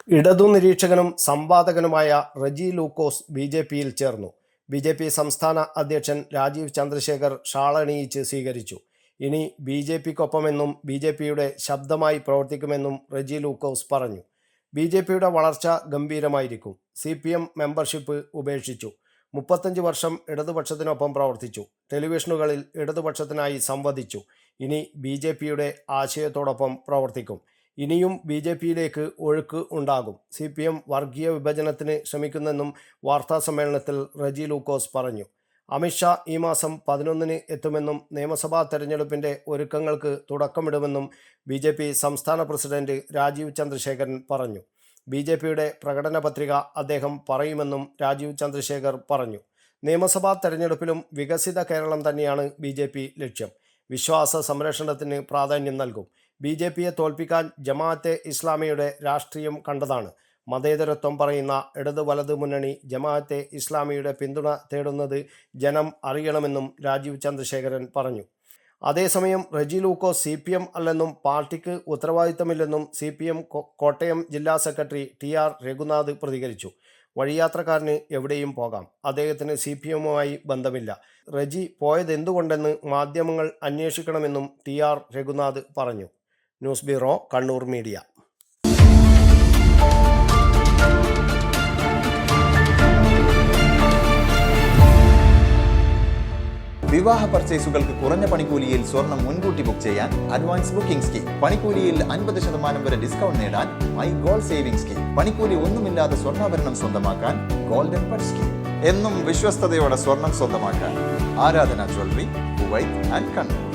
ഇടതു നിരീക്ഷകനും സംവാദകനുമായ റജി ലൂക്കോസ് ബി.ജെ.പിയിൽ ചേർന്നു. ബി.ജെ.പി സംസ്ഥാന അധ്യക്ഷൻ രാജീവ് ചന്ദ്രശേഖർ ഷാളണിയിച്ച് സ്വീകരിച്ചു. ഇനി ബി.ജെ.പിക്കൊപ്പമെന്നും ബി.ജെ.പിയുടെ ശബ്ദമായി പ്രവർത്തിക്കുമെന്നും റജി ലൂക്കോസ് പറഞ്ഞു. ബി.ജെ.പിയുടെ വളർച്ച ഗംഭീരമായിരിക്കും. CPM മെമ്പർഷിപ്പ് ഉപേക്ഷിച്ചു. 35 വർഷം ഇടതുപക്ഷത്തിനൊപ്പം പ്രവർത്തിച്ചു. ടെലിവിഷനുകളിൽ ഇടതുപക്ഷത്തിനായി സംവദിച്ചു. ഇനി ബി.ജെ.പിയുടെ ആശയത്തോടൊപ്പം പ്രവർത്തിക്കും. ഇനിയും ബി.ജെ.പിയിലേക്ക് ഒഴുക്ക് ഉണ്ടാകും. CPM വർഗീയ വിഭജനത്തിന് ശ്രമിക്കുന്നെന്നും വാർത്താസമ്മേളനത്തിൽ റജി ലൂക്കോസ് പറഞ്ഞു. അമിത്ഷാ ഈ മാസം 11-ന് എത്തുമെന്നും നിയമസഭാ തെരഞ്ഞെടുപ്പിൻ്റെ ഒരുക്കങ്ങൾക്ക് തുടക്കമിടുമെന്നും ബി.ജെ.പി സംസ്ഥാന പ്രസിഡന്റ് രാജീവ് ചന്ദ്രശേഖരൻ പറഞ്ഞു. ബി.ജെ.പിയുടെ പ്രകടന പത്രിക അദ്ദേഹം പറയുമെന്നും രാജീവ് ചന്ദ്രശേഖർ പറഞ്ഞു. നിയമസഭാ തെരഞ്ഞെടുപ്പിലും വികസിത കേരളം തന്നെയാണ് ബി.ജെ.പി ലക്ഷ്യം. വിശ്വാസ സംരക്ഷണത്തിന് പ്രാധാന്യം നൽകും. ബി.ജെ.പിയെ തോൽപ്പിക്കാൻ ജമാഅത്തെ ഇസ്ലാമിയുടെ രാഷ്ട്രീയം കണ്ടതാണ്. മതേതരത്വം പറയുന്ന ഇടത് വലത് മുന്നണി ജമാഅത്തെ ഇസ്ലാമിയുടെ പിന്തുണ തേടുന്നത് ജനം അറിയണമെന്നും രാജീവ് ചന്ദ്രശേഖരൻ പറഞ്ഞു. അതേസമയം റജി ലൂക്കോസ് CPM അല്ലെന്നും പാർട്ടിക്ക് ഉത്തരവാദിത്തമില്ലെന്നും CPM കോട്ടയം ജില്ലാ സെക്രട്ടറി TR രഘുനാഥ് പ്രതികരിച്ചു. വഴിയാത്രക്കാരന് എവിടെയും പോകാം. അദ്ദേഹത്തിന് CPMുമായി ബന്ധമില്ല. റജി പോയതെന്തുകൊണ്ടെന്ന് മാധ്യമങ്ങൾ അന്വേഷിക്കണമെന്നും TR രഘുനാഥ് പറഞ്ഞു. News bureau, Kannur media. വിവാഹ പർച്ചേസുകൾക്ക് കുറഞ്ഞ പണിക്കൂലിയിൽ സ്വർണം മുൻകൂട്ടി ബുക്ക് ചെയ്യാൻ അഡ്വാൻസ് ബുക്കിംഗ് സ്കീം. പണിക്കൂലിയിൽ 50% വരെ ഡിസ്കൗണ്ട് നേടാൻ മൈ ഗോൾഡ് സേവിംഗ് സ്കീം. പണിക്കൂലി ഒന്നുമില്ലാതെ സ്വർണ്ണാഭരണം സ്വന്തമാക്കാൻ ഗോൾഡൻ ബഡ് സ്കീം. എന്നും വിശ്വസ്തയോടെ സ്വർണം സ്വന്തമാക്കാൻ ആരാധന ജ്വല്ലറി, കുവൈറ്റ് ആൻഡ് കണ്ണൂർ.